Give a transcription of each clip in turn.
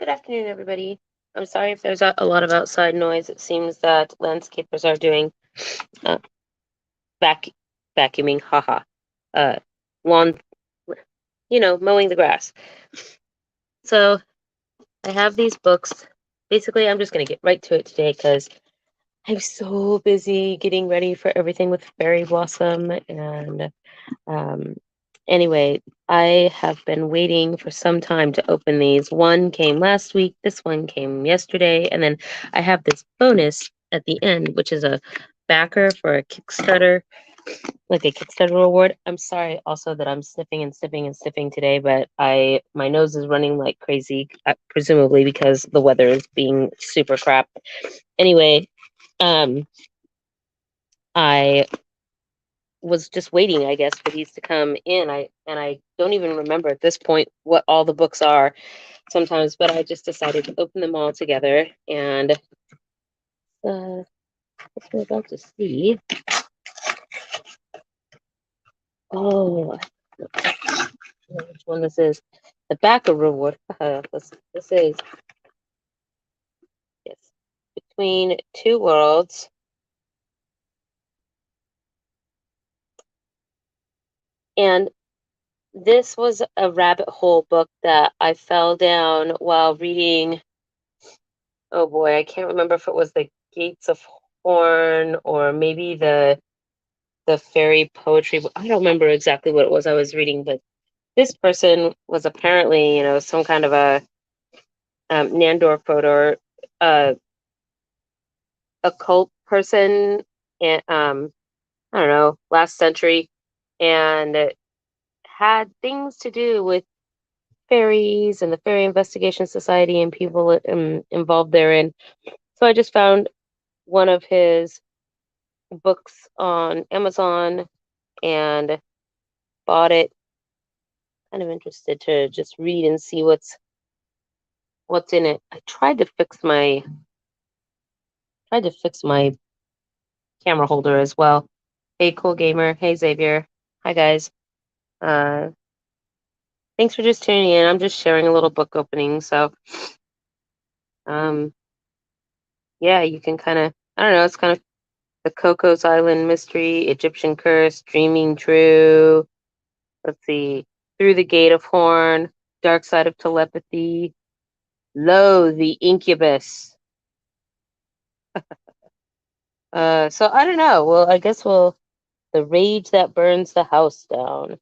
Good afternoon, everybody. I'm sorry if there's a lot of outside noise. It seems that landscapers are doing uh, vac vacuuming, haha, lawn, mowing the grass. So I have these books. Basically, I'm just going to get right to it today because I'm so busy getting ready for everything with Fairy Blossom. And anyway, I have been waiting for some time to open these. One came last week, this one came yesterday, and then I have this bonus at the end, which is a backer for a Kickstarter, like a Kickstarter reward. I'm sorry also that I'm sniffing and sniffing and sniffing today, but my nose is running like crazy, presumably because the weather is being super crap. Anyway, I was just waiting, I guess, for these to come in. I don't even remember at this point what all the books are sometimes, but I just decided to open them all together. And what we're about to see. Oh, I don't know which one this is. The backer reward. This is, yes, Between Two Worlds. And this was a rabbit hole book that I fell down while reading. Oh boy, I can't remember if it was the Gates of Horn or maybe the fairy poetry. I don't remember exactly what it was I was reading, but this person was apparently, some kind of a Nandor or uh, occult person, and I don't know, last century, and had things to do with fairies and the Fairy Investigation Society and people involved therein. So I just found one of his books on Amazon and bought it. Kind of interested to just read and see what's in it. I tried to fix my camera holder as well. Hey, cool gamer. Hey, Xavier. Hi, guys. Uh, thanks for just tuning in. I'm just sharing a little book opening. So, um, yeah, you can kind of, I don't know, it's kind of the Coco's Island Mystery, Egyptian Curse, Dreaming True. Let's see. Through the Gate of Horn, Dark Side of Telepathy, Lo, the Incubus. So I don't know. Well, I guess The Rage That Burns the House Down,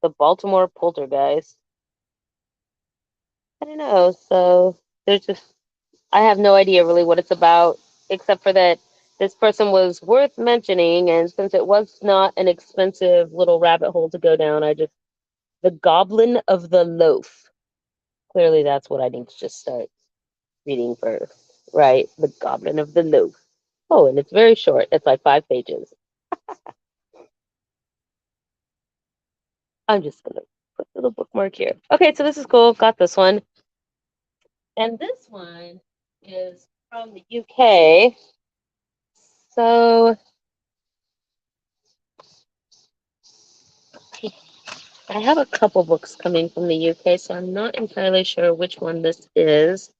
The Baltimore Poltergeist. I don't know. So there's just, I have no idea really what it's about, except for that this person was worth mentioning. And since it was not an expensive little rabbit hole to go down, The Goblin of the Loaf. Clearly, that's what I need to just start reading first, right? The Goblin of the Loaf. Oh, and it's very short. It's like 5 pages. I'm just going to put a little bookmark here. Okay, so this is cool. Got this one. And this one is from the UK. So I have a couple books coming from the UK, so I'm not entirely sure which one this is.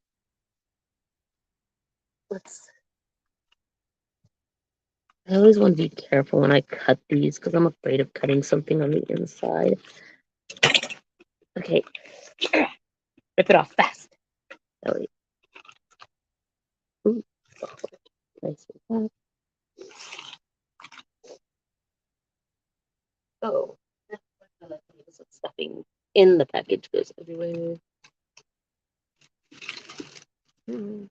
I always want to be careful when I cut these because I'm afraid of cutting something on the inside. Okay, rip it off fast. Oh, wait. Ooh, nice. Oh, stuffing in the package goes everywhere. There,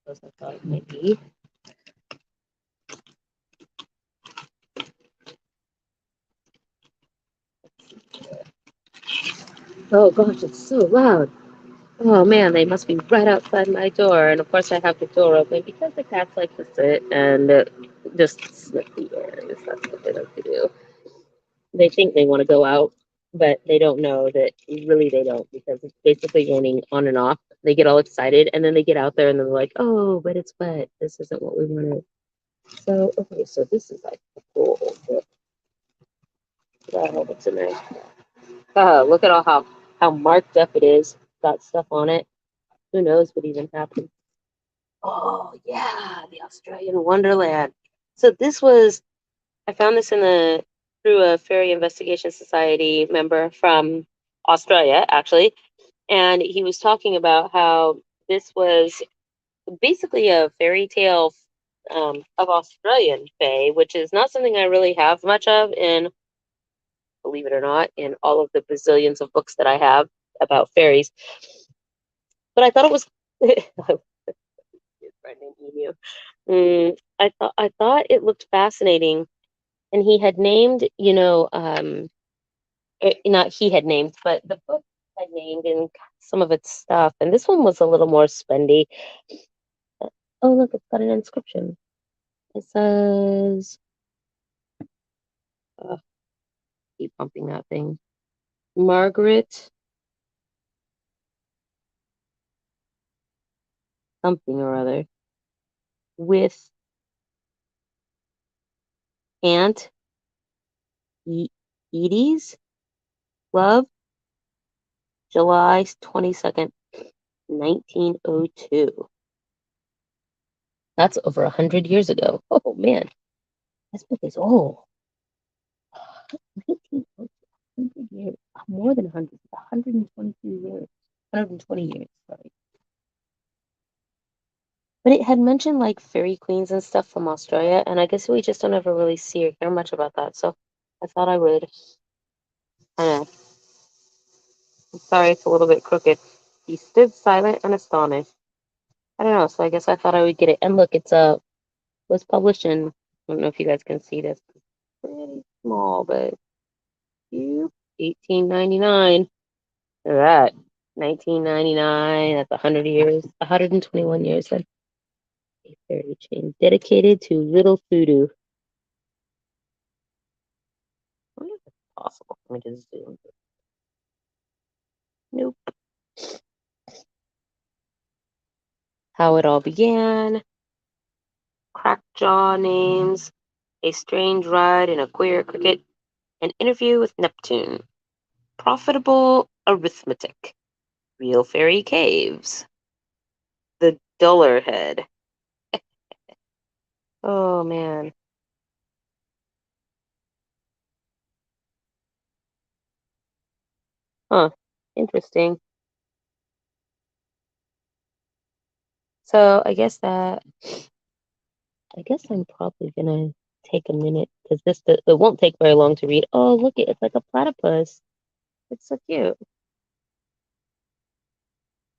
those I thought it might be. Oh gosh, it's so loud. Oh man, they must be right outside my door. And of course, I have the door open because the cats like to sit and just sniff the air. That's what they like to do. They think they want to go out, but they don't know that really they don't because it's basically raining on and off. They get all excited and then they get out there and they're like, oh, but it's wet. This isn't what we wanted. So, okay, so this is like a cool old book. I hope it's in there. Look at how marked up it is. got stuff on it. Who knows what even happened? Oh yeah, the Australian Wonderland. So this was I found this in the through a Fairy Investigation Society member from Australia, actually, and he was talking about how this was basically a fairy tale of Australian fae, which is not something I really have much of in, believe it or not, in all of the bazillions of books that I have about fairies. But I thought it was Brendan Emu. I thought it looked fascinating, and he had named, not he had named, but the book had named in some of its stuff, and this one was a little more spendy. Oh, look, it's got an inscription. It says, keep bumping that thing. Margaret something or other with Aunt Edie's love, July 22nd, 1902. That's over 100 years ago. Oh man, this book is old. 1902, 100 years, more than 100, 122 years, 120 years, sorry. But it had mentioned like fairy queens and stuff from Australia, and I guess we just don't ever really see or hear much about that. So I thought I would kind of. I'm sorry, it's a little bit crooked. He stood silent and astonished. I don't know, so I guess I thought I would get it. And look, it's was published in. I don't know if you guys can see this. Pretty small, but you 1899. Look at that. 1999. That's 100 years. 121 years. Then a fairy chain dedicated to little Fudu. I wonder if it's possible. Let me just zoom. Nope. How it all began. Crackjaw names. A strange ride in a queer cricket. An interview with Neptune. Profitable arithmetic. Real fairy caves. The duller head. Oh man. Huh. Interesting. So I guess I'm probably gonna take a minute because it won't take very long to read. Oh, look it's like a platypus. It's so cute.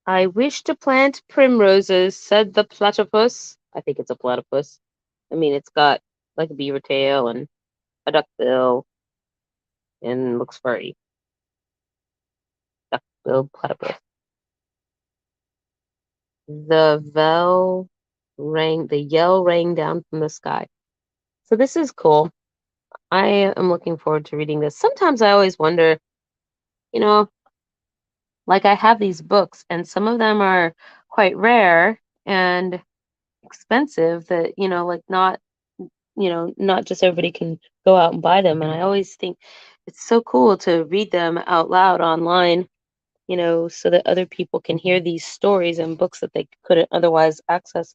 I wish to plant primroses, said the platypus. I think it's a platypus. I mean, it's got like a beaver tail and a duck bill and looks furry. Duck bill platypus. The yell rang down from the sky. So this is cool. I am looking forward to reading this. Sometimes I always wonder, you know, like I have these books and some of them are quite rare and expensive that, like not just everybody can go out and buy them. And I always think it's so cool to read them out loud online, so that other people can hear these stories and books that they couldn't otherwise access.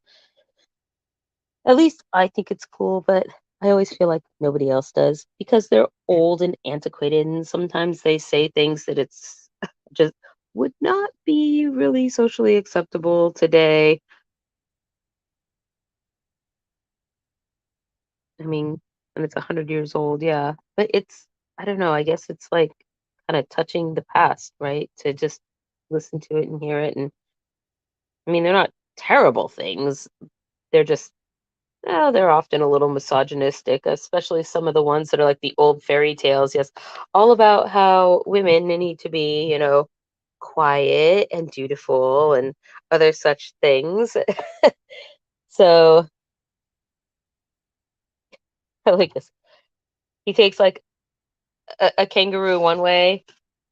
At least I think it's cool, but I always feel like nobody else does because they're old and antiquated, and sometimes they say things that it's just would not be really socially acceptable today. I mean, and it's 100 years old, yeah. But I don't know, I guess it's like kind of touching the past, right? To just listen to it and hear it. And I mean, they're not terrible things. They're just they're often a little misogynistic, especially some of the ones that are like the old fairy tales. Yes, all about how women need to be, quiet and dutiful and other such things. So I like this. He takes like a kangaroo one way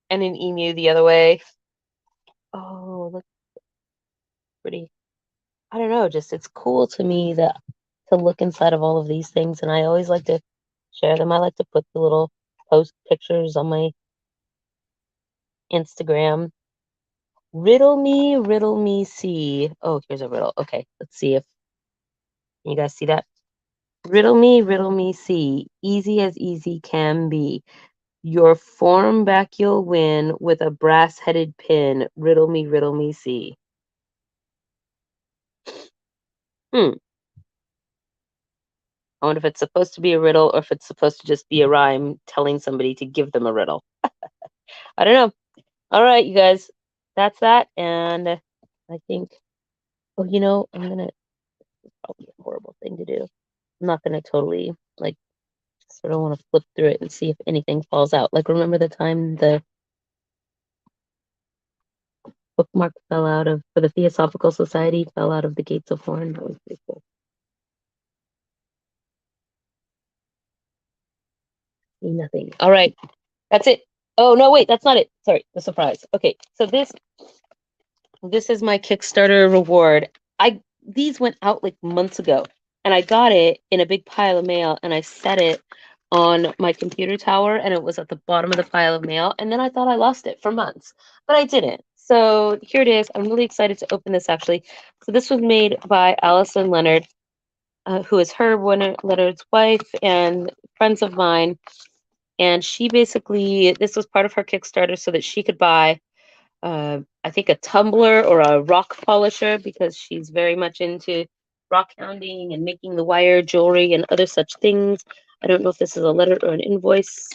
and an emu the other way. Oh, that's pretty. I don't know, just it's cool to me that to look inside of all of these things, and I always like to share them. I like to put the little post pictures on my Instagram. Riddle me, see. Oh, here's a riddle. Okay, let's see if you guys see that. Riddle me, see. Easy as easy can be. Your form back you'll win with a brass-headed pin. Riddle me, see. Hmm. I wonder if it's supposed to be a riddle or if it's supposed to just be a rhyme telling somebody to give them a riddle. I don't know. All right, you guys. That's that. And I think, oh, it's probably a horrible thing to do. I'm not gonna totally like sort of want to flip through it and see if anything falls out. Like, remember the time the bookmark fell out of, for the Theosophical Society, fell out of the Gates of Horn? That was pretty cool. See nothing. All right. That's it. Oh, no, wait, that's not it. Sorry, the surprise. Okay, so this is my Kickstarter reward. These went out like months ago, and I got it in a big pile of mail, and I set it on my computer tower, and it was at the bottom of the pile of mail, and then I thought I lost it for months, but I didn't. So here it is. I'm really excited to open this actually. So this was made by Allison Leonard, who is Herb Leonard's wife and friends of mine. And she basically, this was part of her Kickstarter so that she could buy I think a tumbler or a rock polisher because she's very much into rock hounding and making the wire jewelry and other such things. I don't know if this is a letter or an invoice.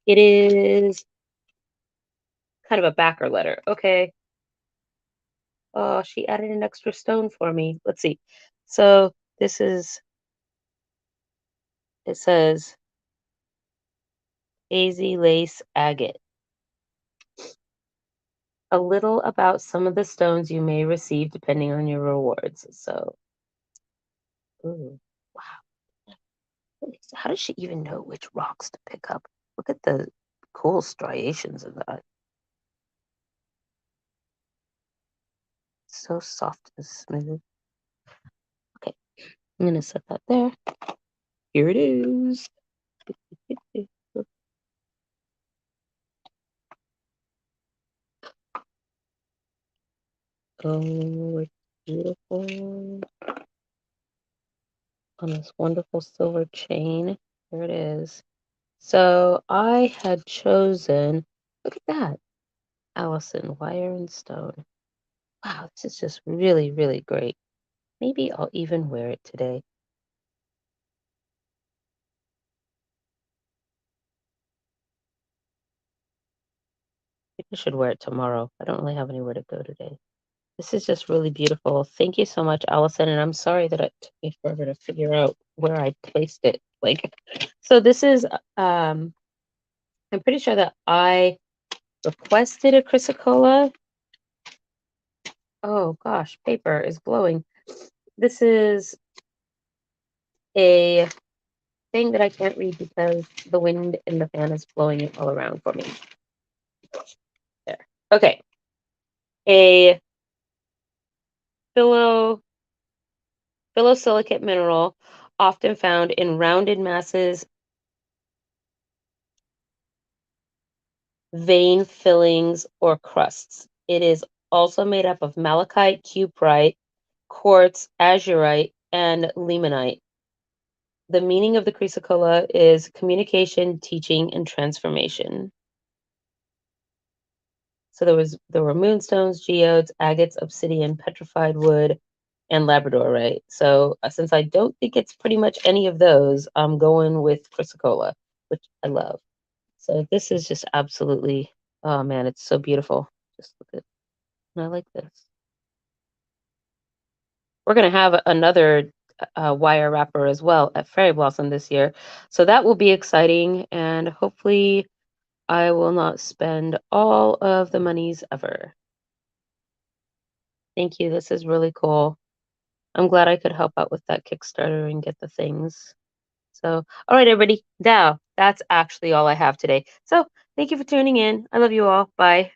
It is kind of a backer letter. Okay. Oh, she added an extra stone for me. Let's see. So this is, it says Daisy Lace Agate. A little about some of the stones you may receive depending on your rewards. So, ooh, wow. How does she even know which rocks to pick up? Look at the cool striations of that. So soft and smooth. Okay, I'm gonna set that there. Here it is. Oh, it's beautiful. On this wonderful silver chain. There it is. So I had chosen, look at that, Allison, wire and stone. Wow, this is just really, really great. Maybe I'll even wear it today. I should wear it tomorrow. I don't really have anywhere to go today. This is just really beautiful. Thank you so much, Allison. And I'm sorry that it took me forever to figure out where I placed it. Like, so this is, I'm pretty sure that I requested a chrysocolla. Oh gosh, paper is blowing. This is a thing that I can't read because the wind in the fan is blowing it all around for me. There. Okay. A phyllosilicate mineral often found in rounded masses, vein fillings, or crusts. It is also made up of malachite, cuprite, quartz, azurite, and limonite. The meaning of the chrysocolla is communication, teaching, and transformation. So there were moonstones, geodes, agates, obsidian, petrified wood, and labradorite. So since I don't think it's pretty much any of those, I'm going with chrysocolla, which I love. So this is just absolutely, oh man, it's so beautiful. Just look at, I like this. We're gonna have another wire wrapper as well at Fairy Blossom this year, so that will be exciting, and hopefully I will not spend all of the monies ever. Thank you. This is really cool. I'm glad I could help out with that Kickstarter and get the things. So, all right, everybody. Now, that's actually all I have today. So, thank you for tuning in. I love you all. Bye.